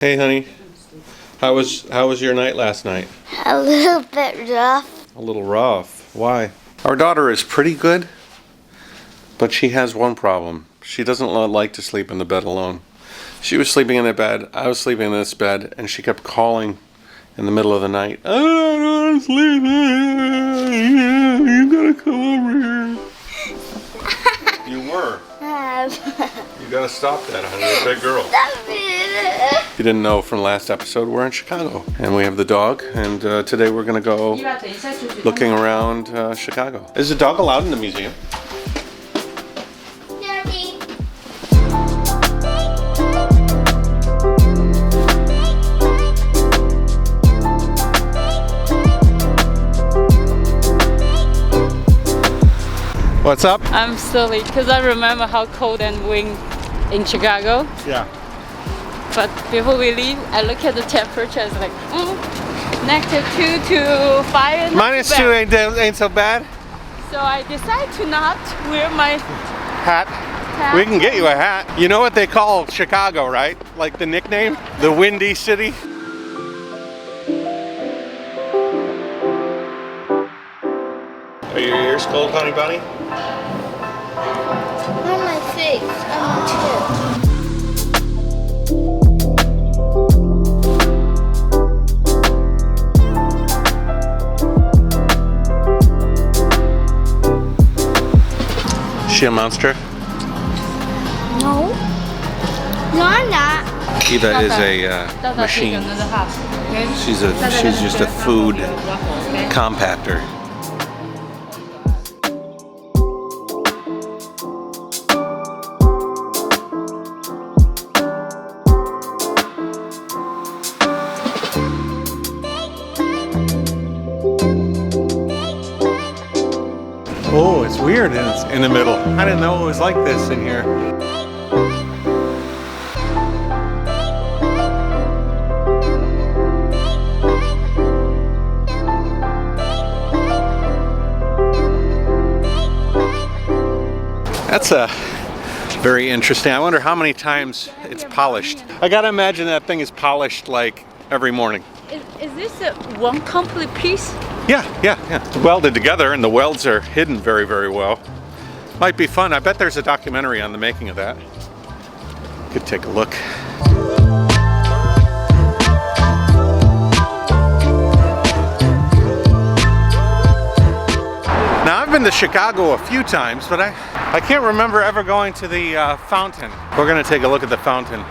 Hey, honey. How was your night last night? A little bit rough. A little rough. Why? Our daughter is pretty good, but she has one problem. She doesn't like to sleep in the bed alone. She was sleeping in the bed, I was sleeping in this bed, and she kept calling in the middle of the night. I don't want to sleep. You gotta come over here. You were. You gotta stop that, honey. You're a big girl. If you didn't know from last episode, we're in Chicago. And we have the dog. And today we're gonna go looking around Chicago. Is the dog allowed in the museum? What's up? I'm silly because I remember how cold and wind in Chicago. Yeah. But before we leave, I look at the temperature. It's like -2 to 5. -2 ain't so bad. So I decided to not wear my hat. We can get you a hat. You know what they call Chicago, right? Like the nickname, the Windy City. Are your ears cold, honey bunny? On my face, on my chin. Is she a monster? No. No, I'm not. Eva is a machine. She's just a food compactor. Oh, it's weird and it's in the middle. I didn't know it was like this in here. That's very interesting. I wonder how many times it's polished. I gotta imagine that thing is polished like every morning. Is this one complete piece? Yeah. Welded together, and the welds are hidden very, very well. Might be fun. I bet there's a documentary on the making of that. Could take a look. Now, I've been to Chicago a few times, but I can't remember ever going to the fountain. We're gonna take a look at the fountain.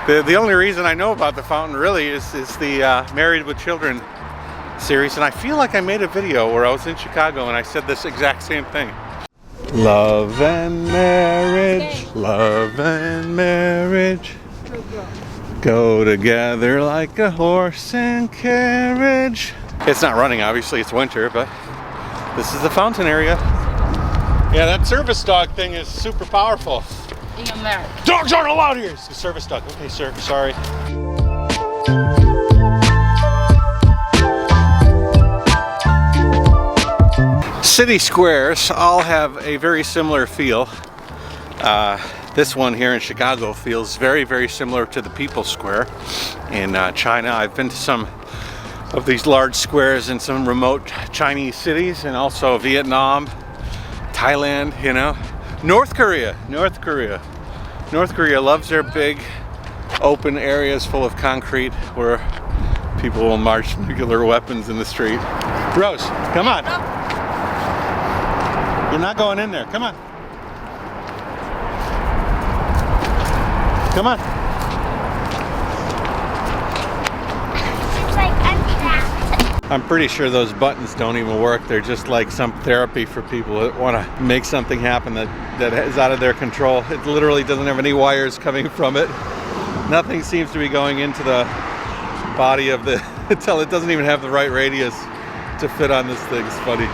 The only reason I know about the fountain really is the Married with Children series, and I feel like I made a video where I was in Chicago and I said this exact same thing. Love and marriage, love and marriage, go together like a horse and carriage. It's not running, obviously, it's winter, but this is the fountain area. Yeah, that service dog thing is super powerful. In America. Dogs aren't allowed here! It's the service dog. Okay, sir, sorry. City squares all have a very similar feel. This one here in Chicago feels very, very similar to the People's Square in China. I've been to some of these large squares in some remote Chinese cities, and also Vietnam, Thailand, you know. North Korea loves their big open areas full of concrete where people will march nuclear weapons in the street. Rose, come on. You're not going in there. Come on. Come on. It's like I'm trapped. I'm pretty sure those buttons don't even work. They're just like some therapy for people that want to make something happen that is out of their control. It literally doesn't have any wires coming from it. Nothing seems to be going into the body of the until it doesn't even have the right radius to fit on this thing. It's funny.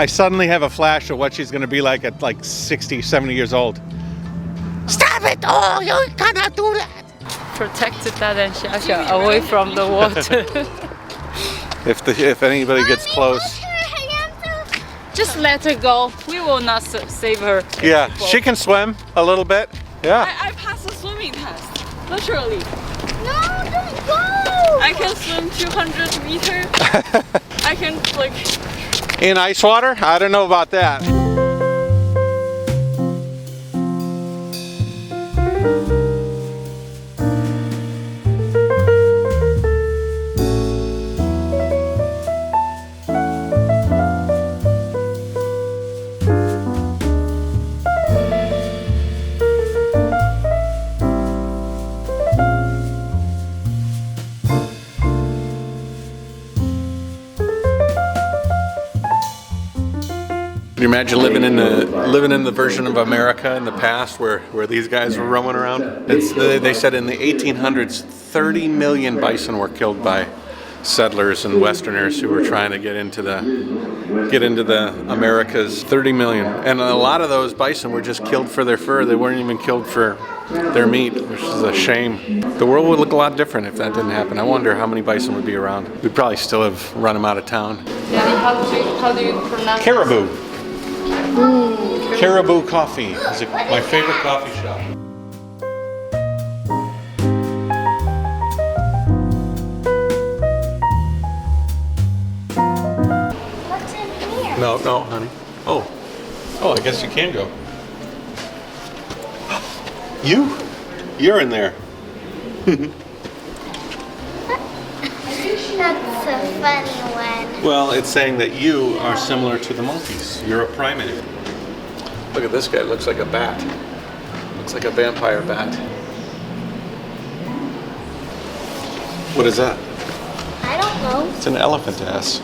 suddenly have a flash of what she's gonna be like at like 60, 70 years old. Stop it! Oh, you cannot do that! Protected that and Xiaoxiao away from the water. If anybody gets close. Just let her go. We will not save her. Yeah, she can swim a little bit. Yeah. I passed the swimming test. Literally. No, don't go. I can swim 200 meters. I can like. In ice water? I don't know about that. Can you imagine living in the version of America in the past where these guys were roaming around? They said in the 1800s, 30 million bison were killed by settlers and Westerners who were trying to get into the Americas. 30 million, and a lot of those bison were just killed for their fur. They weren't even killed for their meat, which is a shame. The world would look a lot different if that didn't happen. I wonder how many bison would be around. We'd probably still have run them out of town. How do you pronounce? Caribou. Caribou Coffee is my favorite coffee shop. What's in here? No, honey. Oh, I guess you can go. You're in there. That's a funny one. Well, it's saying that you are similar to the monkeys. You're a primate. Look at this guy. Looks like a bat. Looks like a vampire bat. What is that? I don't know. It's an elephant ass.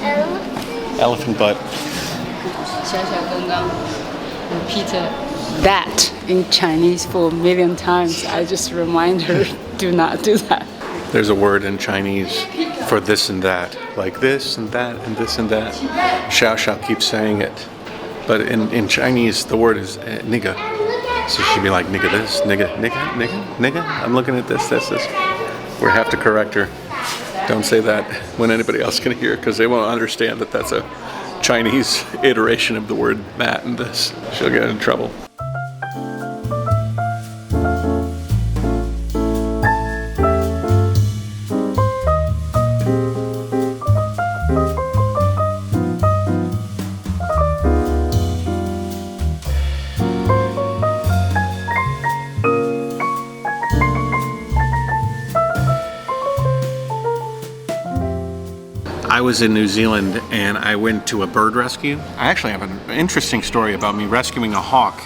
Elephant? Elephant butt. 小小刚刚 repeated that in Chinese for a million times. I just remind her, do not do that. There's a word in Chinese for this and that, like this and that and this and that. Xiao Xiao keeps saying it, but in Chinese the word is nigga. So she'd be like nigga this, nigga, nigga, nigga, nigga. I'm looking at this. We have to correct her. Don't say that when anybody else can hear, because they won't understand that that's a Chinese iteration of the word that and this. She'll get in trouble. I was in New Zealand and I went to a bird rescue. I actually have an interesting story about me rescuing a hawk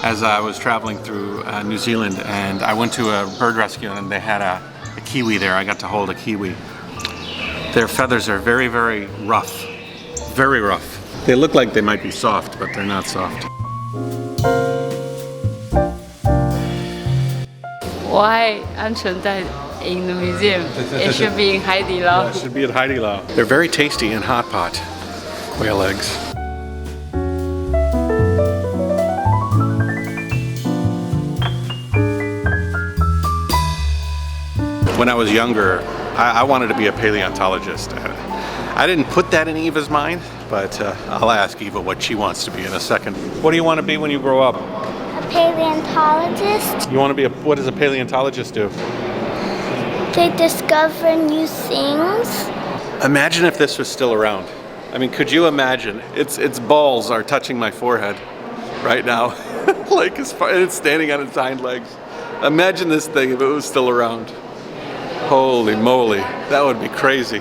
as I was traveling through New Zealand, and I went to a bird rescue and they had a kiwi there. I got to hold a kiwi. Their feathers are very, very rough. Very rough. They look like they might be soft, but they're not soft. Why 鹌鹑蛋 in the museum? It should be in Haidilao. It should be at Haidilao. They're very tasty in hot pot. Quail eggs. When I was younger, I wanted to be a paleontologist. I didn't put that in Eva's mind, but I'll ask Eva what she wants to be in a second. What do you want to be when you grow up? A paleontologist. You want to be what does a paleontologist do? They discover new things. Imagine if this was still around. I mean, could you imagine? Its balls are touching my forehead right now. Like it's standing on its hind legs. Imagine this thing if it was still around. Holy moly, that would be crazy.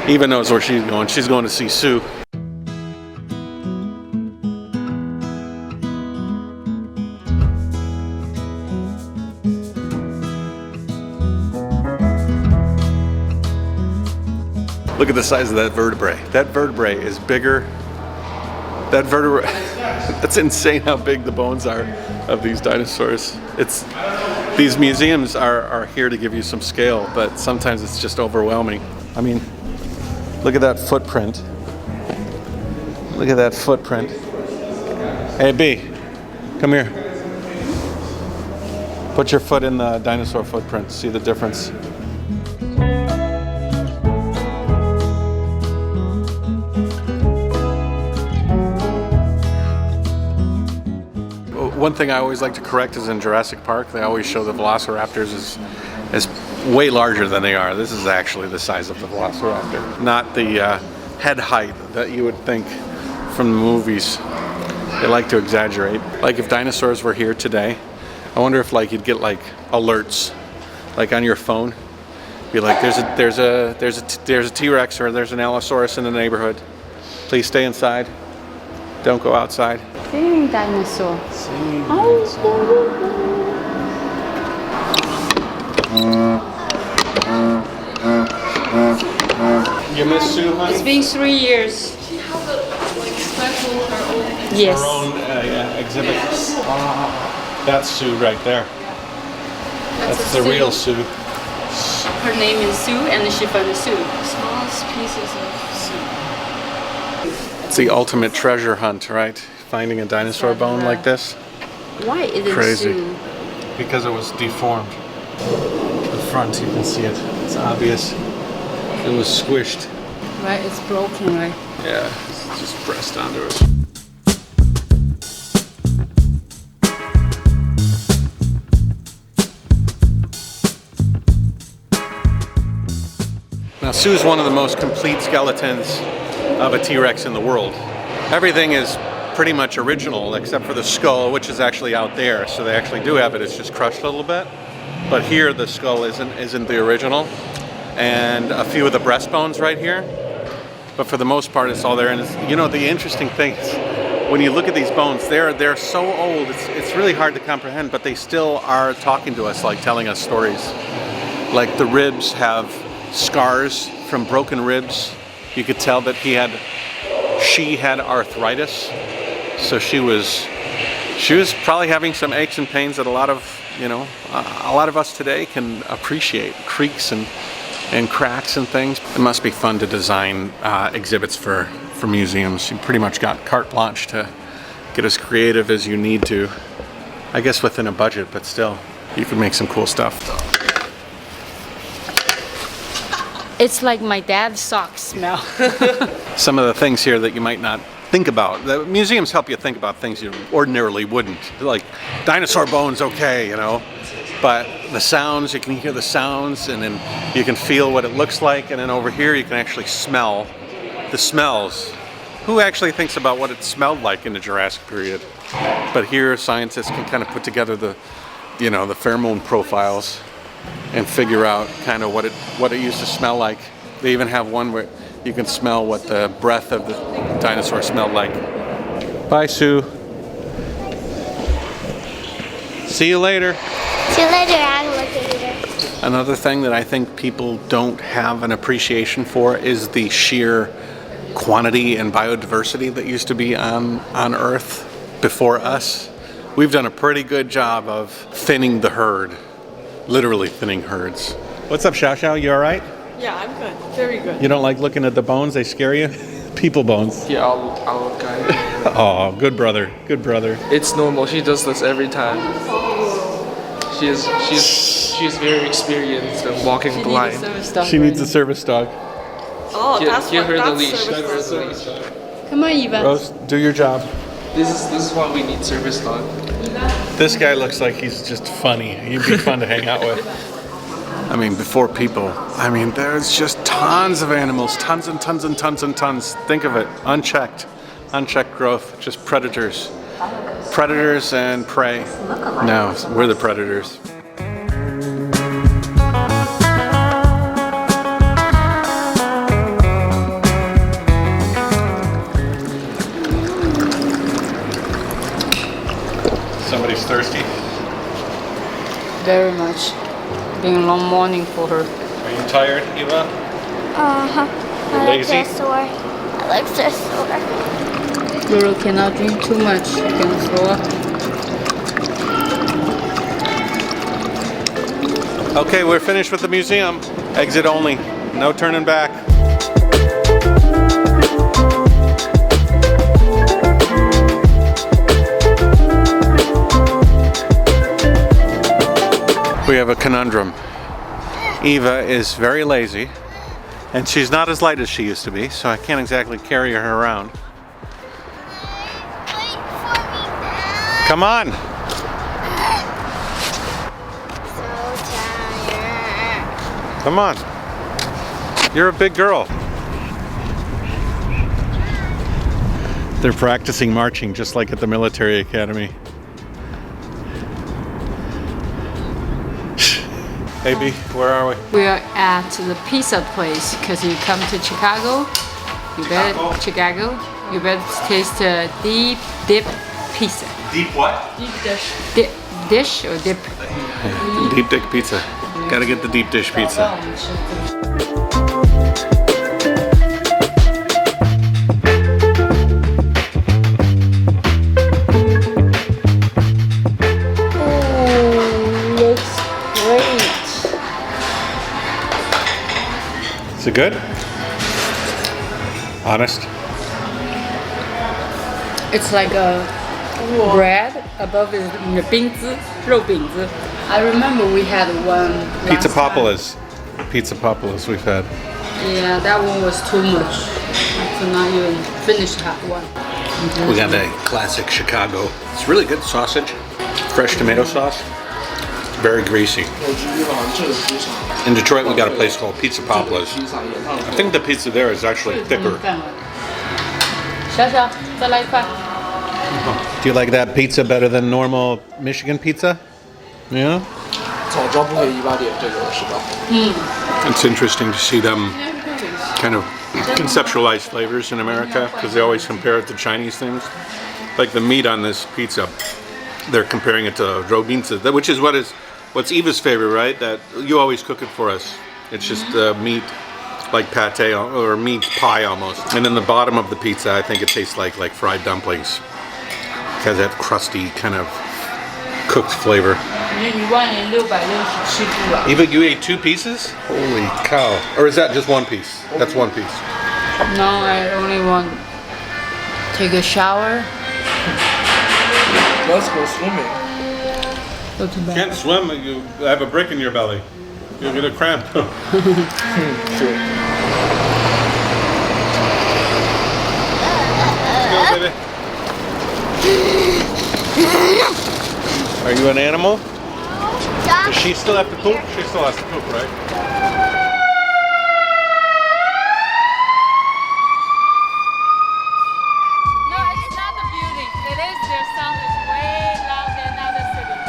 Eva knows where she's going. She's going to see Sue. Look at the size of that vertebrae. That vertebrae is bigger. That vertebrae, that's insane how big the bones are of these dinosaurs. These museums are here to give you some scale, but sometimes it's just overwhelming. I mean, Look at that footprint. Look at that footprint. Hey, B, come here. Put your foot in the dinosaur footprint. See the difference. One thing I always like to correct is in Jurassic Park, they always show the velociraptors as way larger than they are. This is actually the size of the velociraptor, not the head height that you would think from the movies. They like to exaggerate. Like if dinosaurs were here today, I wonder if like you'd get like alerts, like on your phone, be like there's a T-Rex or there's an Allosaurus in the neighborhood. Please stay inside. Don't go outside. Singing dinosaur. Singing dinosaur. You miss Sue, honey? It's been 3 years. She has a special her own. Yes. Her own exhibit. That's Sue right there. That's the real Sue. Her name is Sue, and she found Sue. Smallest pieces of soup. It's the ultimate treasure hunt, right? Finding a dinosaur bone like this. Why is it Crazy. Sue? Because it was deformed. The front, you can see it. It's obvious. It was squished. Right, it's broken, right? Yeah, it's just pressed onto it. Now, Sue's one of the most complete skeletons of a T-Rex in the world. Everything is pretty much original except for the skull, which is actually out there. So they actually do have it. It's just crushed a little bit. But here, the skull isn't the original, and a few of the breastbones right here. But for the most part, it's all there. And it's, you know, the interesting thing is, when you look at these bones, they're so old. It's really hard to comprehend. But they still are talking to us, like telling us stories. Like the ribs have scars from broken ribs. You could tell that she had arthritis, so she was probably having some aches and pains that a lot of us today can appreciate. Creaks and cracks and things. It must be fun to design exhibits for museums. You pretty much got carte blanche to get as creative as you need to. I guess within a budget, but still, you can make some cool stuff. It's like my dad's socks smell. Some of the things here that you might not think about. The museums help you think about things you ordinarily wouldn't. Like dinosaur bones, okay, you know. But the sounds, you can hear the sounds, and then you can feel what it looks like, and then over here you can actually smell the smells. Who actually thinks about what it smelled like in the Jurassic period? But here scientists can kind of put together the pheromone profiles and figure out kind of what it used to smell like. They even have one where you can smell what the breath of the dinosaur smelled like. Bye, Sue. See you later. See you later, alligator. Another thing that I think people don't have an appreciation for is the sheer quantity and biodiversity that used to be on Earth before us. We've done a pretty good job of thinning the herd. Literally thinning herds. What's up, Xiao Xiao? You all right? Yeah, I'm good. Very good. You don't like looking at the bones? They scare you? People bones. Yeah, I'll look at it. Oh, good brother. Good brother. It's normal. She does this every time. She's very experienced in walking blind. She needs a service dog. Oh, Give her the leash. service. Come on, Eva. Rose, do your job. This is why we need service dog. This guy looks like he's just funny. He'd be fun to hang out with. I mean, before people, there's just tons of animals, tons and tons and tons and tons. Think of it, unchecked growth, just predators. Predators and prey. No, we're the predators. Somebody's thirsty. Very much. Been a long morning for her. Are you tired, Eva? Uh-huh. You're lazy? My legs are sore. Girl cannot drink too much. You can throw up. Okay, we're finished with the museum. Exit only. No turning back. have a conundrum. Eva is very lazy, and she's not as light as she used to be, so I can't exactly carry her around. Wait for me now. Come on! So tired. Come on. You're a big girl. They're practicing marching just like at the military academy. Hey B, where are we? We are at the pizza place because you come to Chicago. You better taste the deep dip pizza. Deep what? Deep dish. Dish or dip? Deep dish pizza. Gotta get the deep dish pizza. Is it good? Honest? It's like a bread above is the 饼子, 肉饼子. I remember we had one Pizza last time. Popolas. Pizza Popolas we've had. Yeah, that one was too much. I could not even finish that one. We got the classic Chicago. It's really good sausage. Fresh tomato sauce. Very greasy. In Detroit, we got a place called Pizza Popolas. I think the pizza there is actually thicker. 小小，再来一块。 Do you like that pizza better than normal Michigan pizza? Yeah? 早教不可以18点这个是吧？ It's interesting to see them kind of conceptualize flavors in America because they always compare it to Chinese things. Like the meat on this pizza, they're comparing it to robinza, which is what's Eva's favorite, right? That you always cook it for us. It's just meat, like pate or meat pie almost. And then the bottom of the pizza, I think it tastes like fried dumplings. It has that crusty kind of cooked flavor. 1,667度啊。 Eva, you ate 2 pieces? Holy cow! Or is that just 1 piece? That's 1 piece. No, I only want take a shower. Let's go swimming. Go to bed. Can't swim. You have a brick in your belly. You'll get a cramp. Cool. Go, baby. Are you an animal? Does she still have to poop? She still has to poop, right? No, it's not the building. It is their sound is way louder than other cities.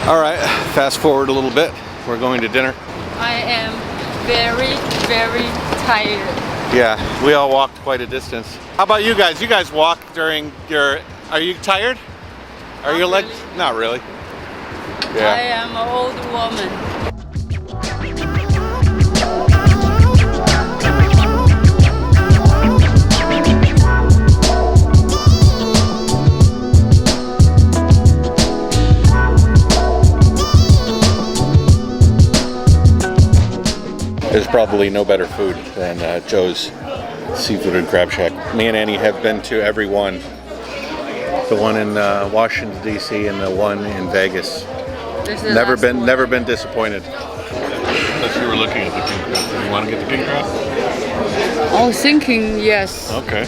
All right, fast forward a little bit. We're going to dinner. I am very, very tired. Yeah, we all walked quite a distance. How about you guys? You guys walk during your... Are you tired? Are your legs... really. Not really. I Yeah. am an old woman. There's probably no better food than Joe's Seafood and Crab Shack. Me and Annie have been to every one. The one in Washington D.C. and the one in Vegas. This is the Never last been one. never been disappointed. Unless you were looking at the pink crab. You want to get the pink crab? I was thinking yes. Okay.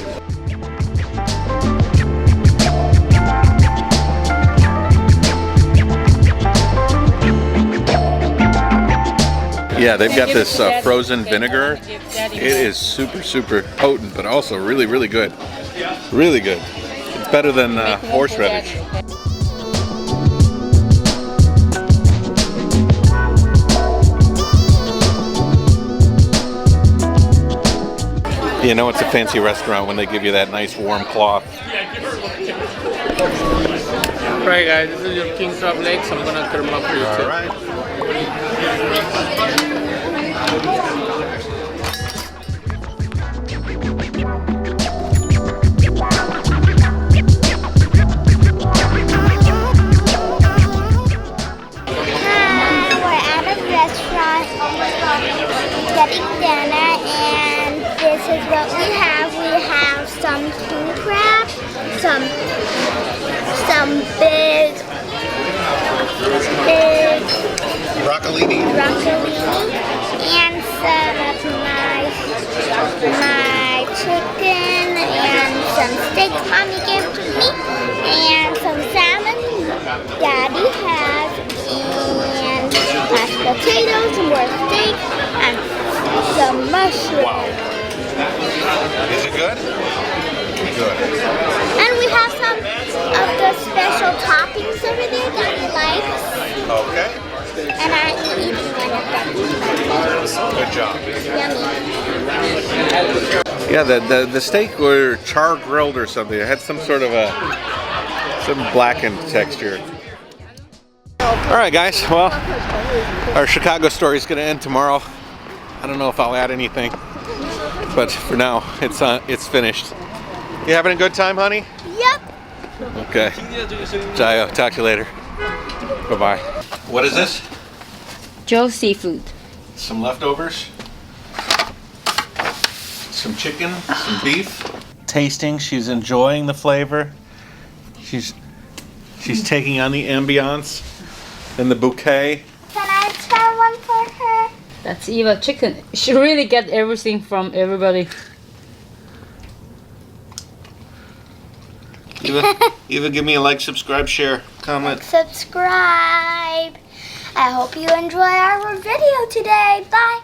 Yeah, they've got this frozen vinegar. It is super, super potent, but also really, really good. Really good. It's better than horseradish. You know it's a fancy restaurant when they give you that nice warm cloth. Right, guys, this is your king crab legs. I'm gonna cut them up for you too. All right. getting dinner, and this is what we have. We have some king crab, some big Broccolini. broccolini, and some of my chicken, and some steak Mommy gave to me, and some salmon Daddy has, and mashed potatoes, more steak, and some mushrooms. Is it good? Good. And we have some of the special toppings over there that he likes. Okay. And I'm eating one of them. Good job. Yummy. Yeah, the steak were char grilled or something. It had some sort of some blackened texture. All right, guys. Well, our Chicago story is going to end tomorrow. I don't know if I'll add anything, but for now, it's finished. You having a good time, honey? Yep. Okay. Jayoe, talk to you later. Bye-bye. What is this? Joe seafood. Some leftovers. Some chicken, some beef. Tasting, she's enjoying the flavor. She's taking on the ambiance and the bouquet. Can I try one for her? That's Eva chicken. She really get everything from everybody. Eva, give me a like, subscribe, share, comment. Subscribe. I hope you enjoy our video today. Bye.